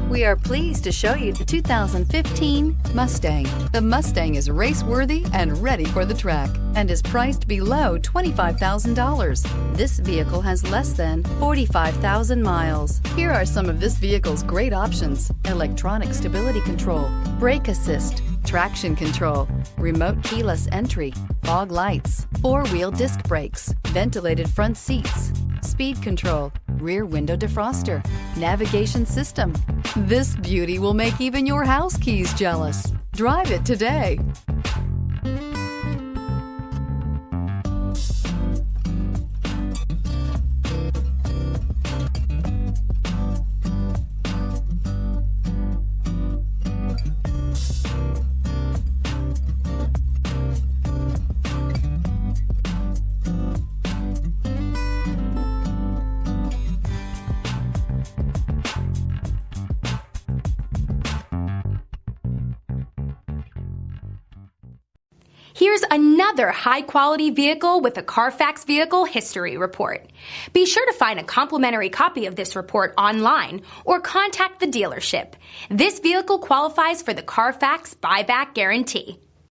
We are pleased to show you the 2015 Mustang. The Mustang is race-worthy and ready for the track and is priced below $25,000. This vehicle has less than 45,000 miles. Here are some of this vehicle's great options: electronic stability control, brake assist, traction control, remote keyless entry, fog lights, four-wheel disc brakes, ventilated front seats, speed control, rear window defroster, navigation system. This beauty will make even your house keys jealous. Drive it today. Here's another high-quality vehicle with a Carfax Vehicle History Report. Be sure to find a complimentary copy of this report online or contact the dealership. This vehicle qualifies for the Carfax Buyback Guarantee.